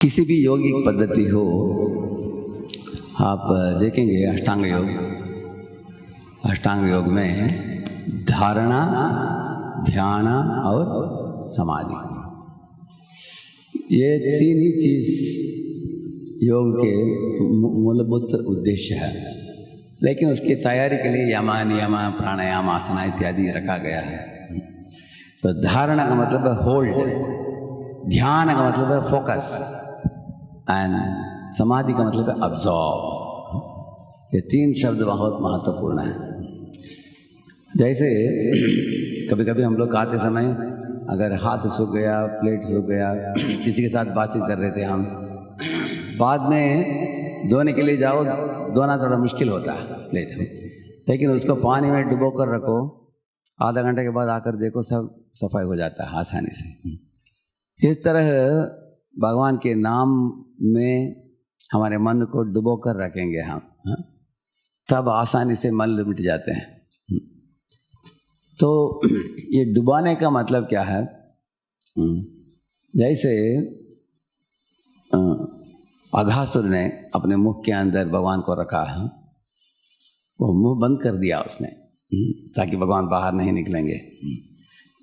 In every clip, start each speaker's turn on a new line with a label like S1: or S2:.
S1: किसी भी योगिक पद्धति हो, आप देखेंगे अष्टांग योग में धारणा, ध्यान और समाधि, ये तीन ही चीज योग के मूलभूत उद्देश्य है। लेकिन उसकी तैयारी के लिए यम, नियम, प्राणायाम, आसना इत्यादि रखा गया है। तो धारणा का मतलब है होल्ड, ध्यान का मतलब है फोकस एंड समाधि का मतलब है अब्जॉर्ब। ये तीन शब्द बहुत महत्वपूर्ण है। जैसे कभी कभी हम लोग खाते समय अगर हाथ सूख गया, प्लेट सूख गया, किसी के साथ बातचीत कर रहे थे हम, बाद में धोने के लिए जाओ, धोना थोड़ा मुश्किल होता है प्लेट में, लेकिन उसको पानी में डुबो कर रखो, आधा घंटे के बाद आकर देखो सब सफाई हो जाता है आसानी से। इस तरह भगवान के नाम में हमारे मन को डुबो कर रखेंगे हम, तब आसानी से मल मिट जाते हैं। तो ये डुबाने का मतलब क्या है? जैसे अघासुर ने अपने मुख के अंदर भगवान को रखा है, वो मुंह बंद कर दिया उसने, ताकि भगवान बाहर नहीं निकलेंगे।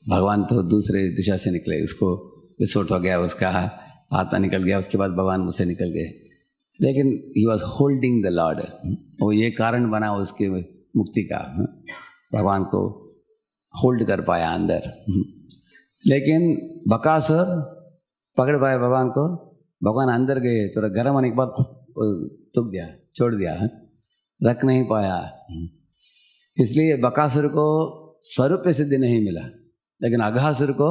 S1: भगवान तो दूसरे दिशा से निकले, उसको विस्फोट हो गया, उसका आत्मा निकल गया, उसके बाद भगवान मुझसे निकल गए। लेकिन he was holding the Lord, वो ये कारण बना उसके मुक्ति का, भगवान को होल्ड कर पाया अंदर। लेकिन बकासुर पकड़ पाए भगवान को, भगवान अंदर गए, थोड़ा गर्म होने के बाद तुक दिया, छोड़ दिया, रख नहीं पाया। इसलिए बकासुर को स्वरूप सिद्धि नहीं मिला, लेकिन अघासुर को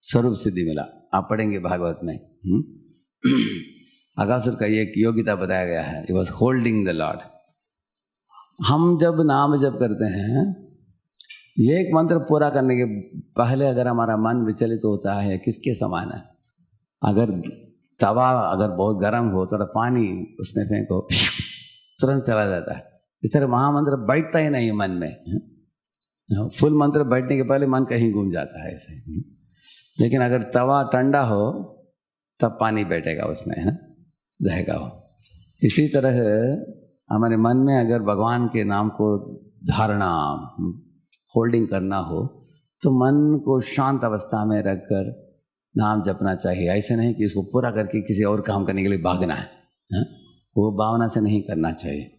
S1: स्वरूप सिद्धि मिला। आप पढ़ेंगे भागवत में, अघासुर का एक योग्यता बताया गया है, he was holding the Lord. हम जब नाम जप करते हैं, ये एक मंत्र पूरा करने के पहले अगर हमारा मन विचलित होता है, किसके समान है? अगर तवा अगर बहुत गर्म हो, थोड़ा पानी उसमें फेंको, तुरंत चला जाता है। इस तरह महामंत्र बैठता ही नहीं मन में। फुल मंत्र बैठने के पहले मन कहीं घूम जाता है ऐसे। लेकिन अगर तवा ठंडा हो तब पानी बैठेगा उसमें, है रहेगा वो। इसी तरह हमारे मन में अगर भगवान के नाम को धारणा, होल्डिंग करना हो, तो मन को शांत अवस्था में रखकर नाम जपना चाहिए। ऐसे नहीं कि इसको पूरा करके किसी और काम करने के लिए भागना है, वो भावना से नहीं करना चाहिए।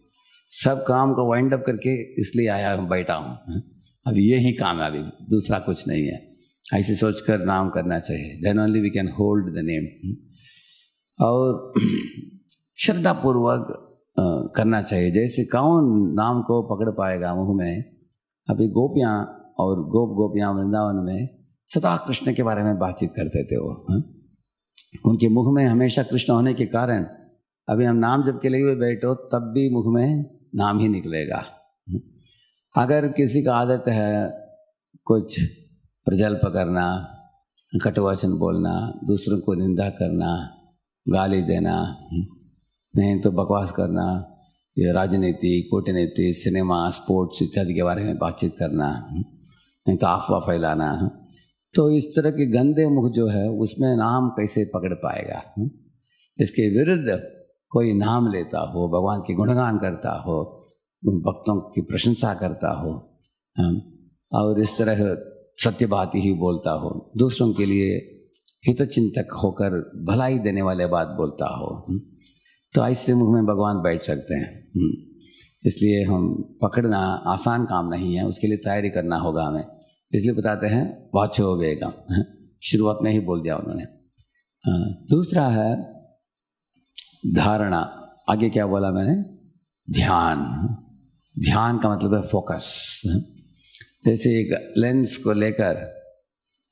S1: सब काम को वाइंड अप करके इसलिए आया बैठा हूँ, अब ये ही काम है, अभी दूसरा कुछ नहीं है, ऐसे सोचकर नाम करना चाहिए। Then only we can hold the name. और श्रद्धापूर्वक करना चाहिए। जैसे कौन नाम को पकड़ पाएगा मुँह में? अभी गोपियाँ और गोपियाँ वृंदावन में सदा कृष्ण के बारे में बातचीत करते थे वो, उनके मुख में हमेशा कृष्ण होने के कारण अभी हम नाम जप के लिए बैठो तब भी मुख में नाम ही निकलेगा। अगर किसी का आदत है कुछ प्रजल्प करना, कटुवचन बोलना, दूसरों को निंदा करना, गाली देना, नहीं तो बकवास करना, ये राजनीति, कूटनीति, सिनेमा, स्पोर्ट्स इत्यादि के बारे में बातचीत करना, नहीं तो अफवाह फैलाना, तो इस तरह के गंदे मुख जो है उसमें नाम कैसे पकड़ पाएगा? इसके विरुद्ध कोई नाम लेता हो, भगवान के गुणगान करता हो, भक्तों की प्रशंसा करता हो, और इस तरह सत्य बात ही बोलता हो, दूसरों के लिए हितचिंतक होकर भलाई देने वाले बात बोलता हो, तो ऐसे मुख में भगवान बैठ सकते हैं। इसलिए हम पकड़ना आसान काम नहीं है, उसके लिए तैयारी करना होगा हमें। इसलिए बताते हैं वाचो वेगम, शुरुआत में ही बोल दिया उन्होंने। दूसरा है धारणा। आगे क्या बोला मैंने? ध्यान। ध्यान का मतलब है फोकस। जैसे एक लेंस को लेकर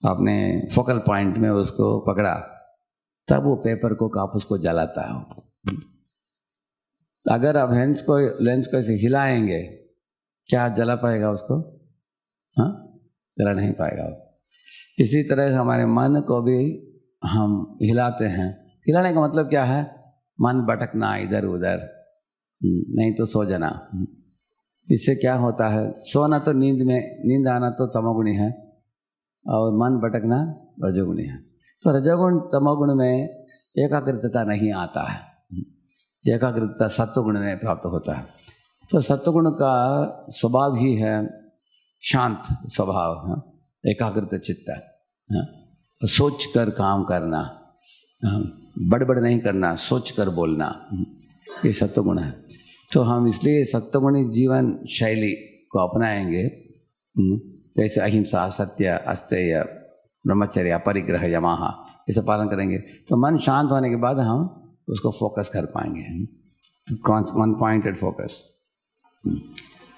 S1: आपने फोकल पॉइंट में उसको पकड़ा, तब वो पेपर को कागज को जलाता है। अगर आप लेंस को ऐसे हिलाएंगे, क्या जला पाएगा उसको? हाँ, जला नहीं पाएगा। इसी तरह हमारे मन को भी हम हिलाते हैं। हिलाने का मतलब क्या है? मन भटकना इधर उधर, नहीं तो सो जाना। इससे क्या होता है? सोना तो नींद आना तो तमोगुणी है, और मन भटकना रजोगुणी है। तो रजोगुण तमोगुण में एकाग्रता नहीं आता है। एकाग्रता सत्वगुण में प्राप्त होता है। तो सत्वगुण का स्वभाव ही है शांत स्वभाव है, एकाग्रता चित्त है, सोच कर काम करना, बड़बड़ नहीं करना, सोच कर बोलना, ये सत्वगुण है। तो हम इसलिए सत्वगुणी जीवन शैली को अपनाएंगे, जैसे अहिंसा, सत्य, अस्तेय, ब्रह्मचर्य, अपरिग्रह, यमाहा, इसे पालन करेंगे तो मन शांत होने के बाद हम उसको फोकस कर पाएंगे, वन पॉइंटेड फोकस।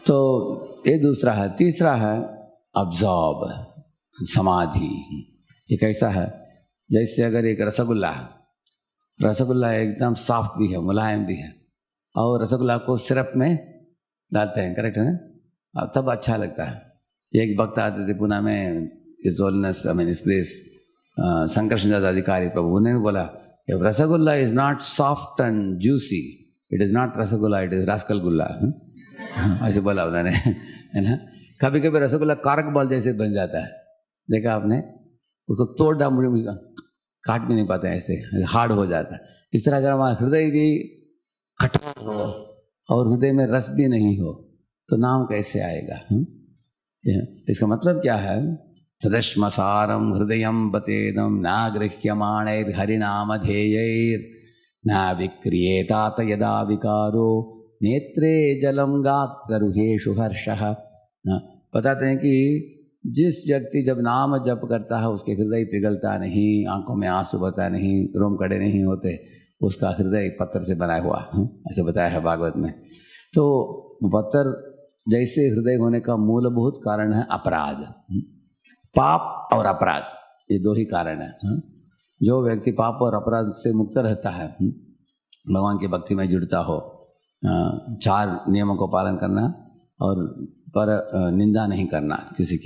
S1: तो ये दूसरा है। तीसरा है अब्जॉर्ब, समाधि। ये कैसा है? जैसे अगर एक रसगुल्ला एकदम सॉफ्ट भी है, मुलायम भी है, और रसगुल्ला को सिरप में डालते हैं, करेक्ट है ना, तब अच्छा लगता है। एक वक्त आते थे पुणे में, इस होलनेस आई मीन इस ग्रेस शंकर अधिकारी प्रभु, उन्होंने बोला rasgulla is not soft and juicy, it is not rasgulla, it is rascal गुल्ला। ऐसे बोला उन्होंने, है ना। कभी कभी रसगुल्ला कारक बॉल जैसे बन जाता है, देखा आपने, उसको तोड़ डाल काट भी नहीं पाते, ऐसे हार्ड हो जाता है। इस तरह अगर हमारा हृदय भी कठोर हो और हृदय में रस भी नहीं हो तो नाम कैसे आएगा? इसका मतलब क्या है? तदश्मसारम हृदयम बतेदम नागृह्यमाणैर हरिनाम ध्येयैर न विक्रियेतात यदा विकारो नेत्रे जलम गात्ररुहेषु हर्षः। बताते हैं कि जिस व्यक्ति जब नाम जप करता है उसके हृदय पिघलता नहीं, आंखों में आंसू बहता नहीं, रोम कड़े नहीं होते, उसका हृदय पत्थर से बना हुआ, ऐसे बताया है भागवत में। तो पत्थर जैसे हृदय होने का मूलभूत कारण है अपराध, पाप और अपराध, ये दो ही कारण है। जो व्यक्ति पाप और अपराध से मुक्त रहता है, भगवान की भक्ति में जुड़ता हो, 4 नियमों को पालन करना और पर निंदा नहीं करना, किसी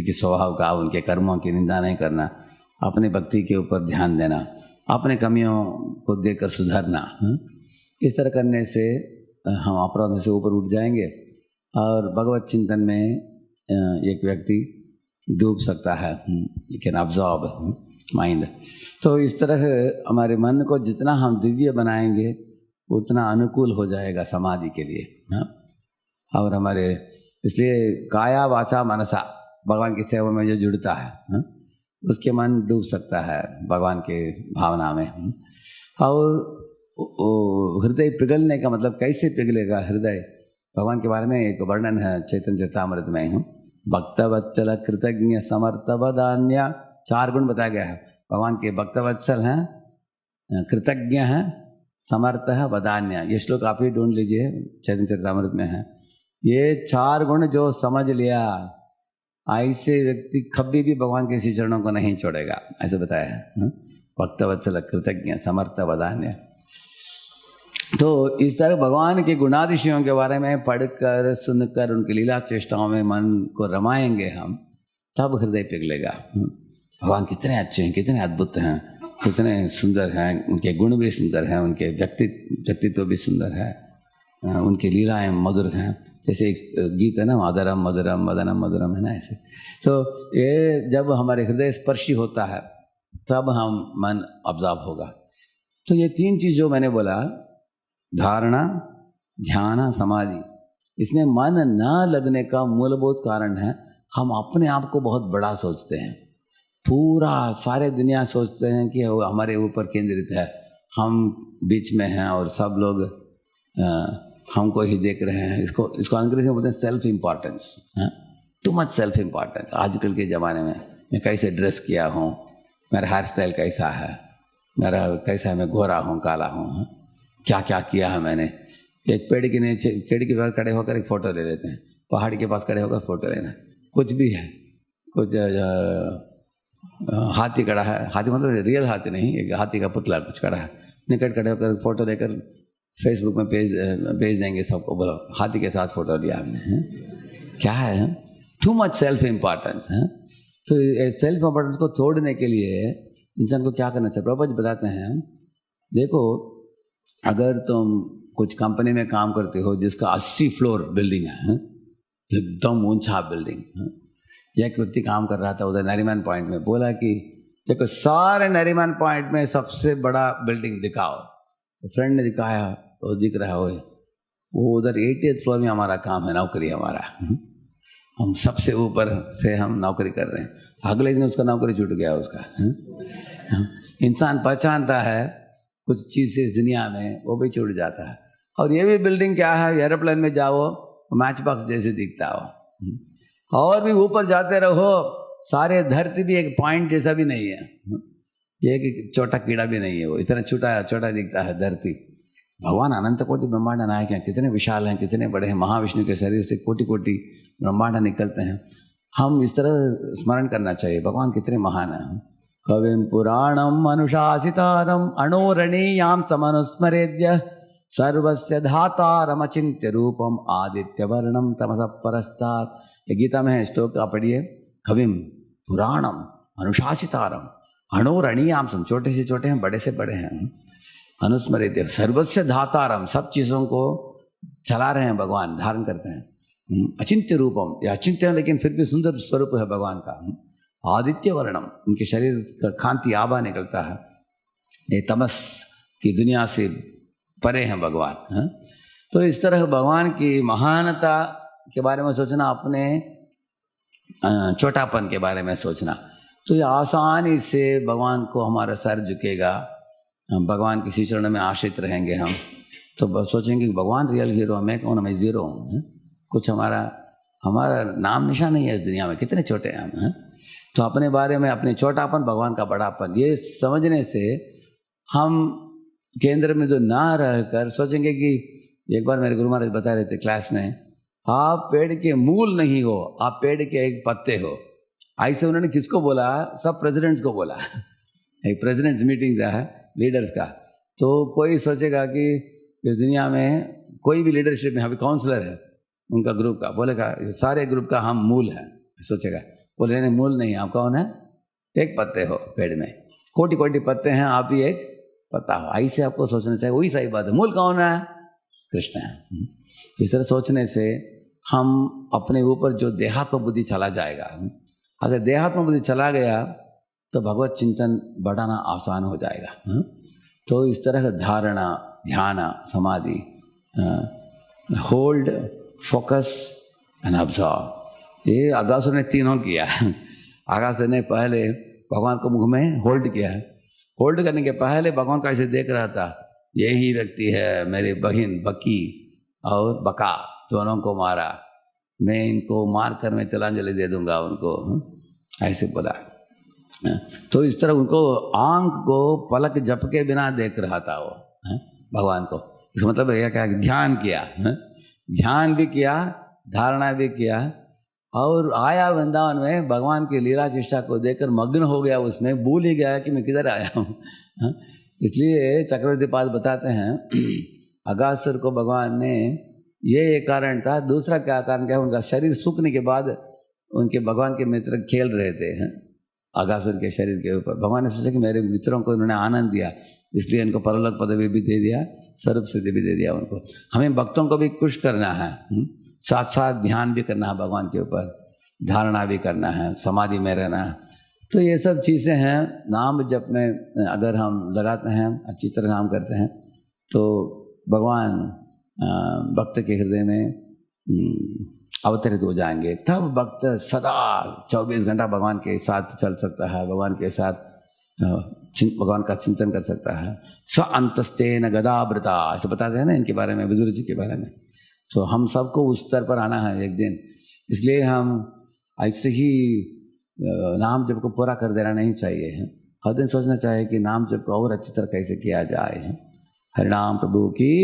S1: के स्वभाव का, उनके कर्मों की निंदा नहीं करना, अपने भक्ति के ऊपर ध्यान देना, अपने कमियों को देखकर सुधरना, इस तरह करने से हम अपराध से ऊपर उठ जाएंगे और भगवत चिंतन में एक व्यक्ति डूब सकता है। You can absorb mind. तो इस तरह हमारे मन को जितना हम दिव्य बनाएंगे उतना अनुकूल हो जाएगा समाधि के लिए। और हमारे इसलिए काया वाचा मनसा, भगवान की सेवा में जो जुड़ता है उसके मन डूब सकता है भगवान के भावना में। और हृदय पिघलने का मतलब कैसे पिघलेगा हृदय? भगवान के बारे में एक वर्णन है चैतन्य चरितामृत में, भक्तवत्सल कृतज्ञ समर्थ वदान्य, 4 गुण बताया गया है। भगवान के भक्तवत्सल हैं, कृतज्ञ हैं, समर्थ है, वदान्य। ये श्लोक आप ही ढूंढ लीजिए, चैतन्य चरितामृत में है। ये 4 गुण जो समझ लिया, ऐसे व्यक्ति कभी भी भगवान के इसी चरणों को नहीं छोड़ेगा, ऐसे बताया है। भक्तवत्सल कृतज्ञ समर्थ वदान्य। तो इस तरह भगवान के गुणातिशयों के बारे में पढ़कर सुनकर उनकी लीला चेष्टाओं में मन को रमाएंगे हम, तब हृदय पिघलेगा। भगवान कितने अच्छे हैं, कितने अद्भुत हैं, कितने सुंदर हैं, उनके गुण भी सुंदर हैं, उनके व्यक्तित्व भी सुंदर है, उनकी लीलाएं मधुर हैं। जैसे एक गीत है ना, माधरम मधुरम मदनम मधुरम, है ना, ऐसे। तो ये जब हमारे हृदय स्पर्शी होता है तब हम मन ऑब्जॉर्व होगा। तो ये 3 चीज़ जो मैंने बोला, धारणा, ध्यान, समाधि, इसमें मन न लगने का मूलभूत कारण है हम अपने आप को बहुत बड़ा सोचते हैं। पूरा सारे दुनिया सोचते हैं कि वो हमारे ऊपर केंद्रित है, हम बीच में हैं और सब लोग हमको ही देख रहे हैं। इसको अंग्रेजी में बोलते हैं self importance, too much self importance. आजकल के ज़माने में मैं कैसे ड्रेस किया हूँ, मेरा हेयर स्टाइल कैसा है, मेरा कैसा है, मैं गोरा हूँ काला हूँ, क्या क्या किया है मैंने। एक पेड़ के नीचे, पेड़ के पास खड़े होकर एक फ़ोटो ले लेते हैं, पहाड़ के पास खड़े होकर फ़ोटो लेना, कुछ भी है, कुछ हाथी खड़ा है, हाथी मतलब रियल हाथी नहीं, एक हाथी का पुतला कुछ खड़ा है, निकट खड़े होकर फ़ोटो लेकर फेसबुक में भेज देंगे सबको, बोलो हाथी के साथ फ़ोटो लिया हमने। क्या है? टू मच सेल्फ इम्पॉर्टेंस है। तो सेल्फ इम्पॉर्टेंस को तोड़ने के लिए इंसान को क्या करना चाहिए? प्रभुपाद जी बताते हैं, देखो अगर तुम कुछ कंपनी में काम करते हो जिसका 80 फ्लोर बिल्डिंग है, एकदम ऊंचा बिल्डिंग, एक व्यक्ति काम कर रहा था उधर नरीमन पॉइंट में, बोला कि देखो सारे नरीमन पॉइंट में सबसे बड़ा बिल्डिंग दिखाओ, तो फ्रेंड ने दिखाया तो दिख रहा है वो उधर 80th फ्लोर में हमारा काम है, नौकरी हमारा, हम सबसे ऊपर से हम नौकरी कर रहे हैं। अगले दिन उसका नौकरी छूट गया उसका। इंसान पहचानता है कुछ चीज़ से इस दुनिया में, वो भी छूट जाता है। और ये भी बिल्डिंग क्या है, एरोप्लेन में जाओ मैच बॉक्स जैसे दिखता हो, और भी ऊपर जाते रहो, सारे धरती भी एक पॉइंट जैसा भी नहीं है, ये कि छोटा कीड़ा भी नहीं है, वो इतना छोटा दिखता है धरती। भगवान अनंत कोटि ब्रह्मांड नायक हैं, कितने विशाल हैं, कितने बड़े हैं। महाविष्णु के शरीर से कोटि कोटि ब्रह्मांड निकलते हैं। हम इस तरह स्मरण करना चाहिए भगवान कितने महान हैं। कविम पुराणम अनुशासितारम अणोरणीयाम समनुस्मरेद्य सर्वस्य धातारम अचिंत्य रूपम आदित्य वर्णम तमस परस्तात्। ये गीता में है, श्लोक का पढ़िए। कविम पुराणम अनुशासितारम अणोरणीयाम सम, छोटे से छोटे हैं, बड़े से बड़े हैं, अनुस्मरित सर्वस्य धातारम, सब चीज़ों को चला रहे हैं भगवान, धारण करते हैं। अचिंत्य रूपम, ये अचिंत्य है लेकिन फिर भी सुंदर स्वरूप है भगवान का। आदित्य वर्णम, उनके शरीर का कांति आभा निकलता है, ये तमस की दुनिया से परे हैं भगवान। तो इस तरह भगवान की महानता के बारे में सोचना, अपने छोटापन के बारे में सोचना, तो ये आसानी से भगवान को हमारा सर झुकेगा, हम भगवान किसी चरण में आश्रित रहेंगे। हम तो सोचेंगे कि भगवान रियल हीरो, मैं कौन, मैं जीरो हूँ, कुछ हमारा नाम निशान नहीं है इस दुनिया में, कितने छोटे हैं हम। तो अपने बारे में, अपने छोटापन, भगवान का बड़ापन, ये समझने से हम केंद्र में जो ना रहकर सोचेंगे कि, एक बार मेरे गुरु महाराज बता रहे थे क्लास में, आप पेड़ के मूल नहीं हो, आप पेड़ के एक पत्ते हो। ऐसे उन्होंने किसको बोला, सब प्रेसिडेंट्स को बोला। एक प्रेसिडेंट्स मीटिंग था लीडर्स का, तो कोई सोचेगा कि इस दुनिया में कोई भी लीडरशिप में, अभी काउंसलर है उनका ग्रुप का, बोलेगा सारे ग्रुप का हम मूल हैं, सोचेगा। बोले नहीं, मूल नहीं, आप कौन है, एक पत्ते हो पेड़ में, कोटि कोटि पत्ते हैं, आप ही एक पत्ता हो। ऐसे आपको सोचना चाहिए, वही सही बात है। मूल कौन है, कृष्ण है। इस तरह सोचने से हम अपने ऊपर जो देहात्म बुद्धि चला जाएगा, अगर देहात्म बुद्धि चला गया तो भगवत चिंतन बढ़ाना आसान हो जाएगा। तो इस तरह का धारणा, ध्यान, समाधि, होल्ड, फोकस एंड ऑब्जर्व, ये अगासुर ने तीनों किया। अगासुर ने पहले भगवान को मुख में होल्ड किया, होल्ड करने के पहले भगवान का ऐसे देख रहा था, यही व्यक्ति है मेरी बहन बकी और बका, दोनों को मारा, मैं इनको मार कर मैं तिलांजलि दे दूंगा उनको, ऐसे बोला। तो इस तरह उनको आंख को पलक झपके बिना देख रहा था वो भगवान को। इसका मतलब यह क्या, ध्यान किया, ध्यान भी किया, धारणा भी किया, और आया वृंदावन में भगवान की लीला चेष्टा को देखकर मग्न हो गया, उसमें भूल ही गया कि मैं किधर आया हूँ। इसलिए चक्रवर्ती पाद बताते हैं, अगासुर को भगवान ने, ये एक कारण था, दूसरा क्या कारण क्या, उनका शरीर सूखने के बाद उनके भगवान के मित्र खेल रहे थे अगासुर के शरीर के ऊपर। भगवान ने सोचा कि मेरे मित्रों को उन्होंने आनंद दिया, इसलिए इनको परलोक पदवी भी दे दिया, सर्व सिद्धि भी दे दिया उनको। हमें भक्तों को भी खुश करना है, साथ साथ ध्यान भी करना है भगवान के ऊपर, धारणा भी करना है, समाधि में रहना है। तो ये सब चीज़ें हैं। नाम जप में अगर हम लगाते हैं, अच्छी तरह नाम करते हैं, तो भगवान भक्त के हृदय में अवतरित हो जाएंगे। तब भक्त सदा 24 घंटा भगवान के साथ चल सकता है, भगवान के साथ भगवान का चिंतन कर सकता है। स्व अंतस्तेन गदावृता, ऐसे बताते हैं ना इनके बारे में, विदुर जी के बारे में। तो हम सबको उस स्तर पर आना है एक दिन, इसलिए हम ऐसे ही नाम जप को पूरा कर देना नहीं चाहिए। हर दिन सोचना चाहिए कि नाम जप को और अच्छी तरह कैसे किया जाए। हरिनाम प्रभु की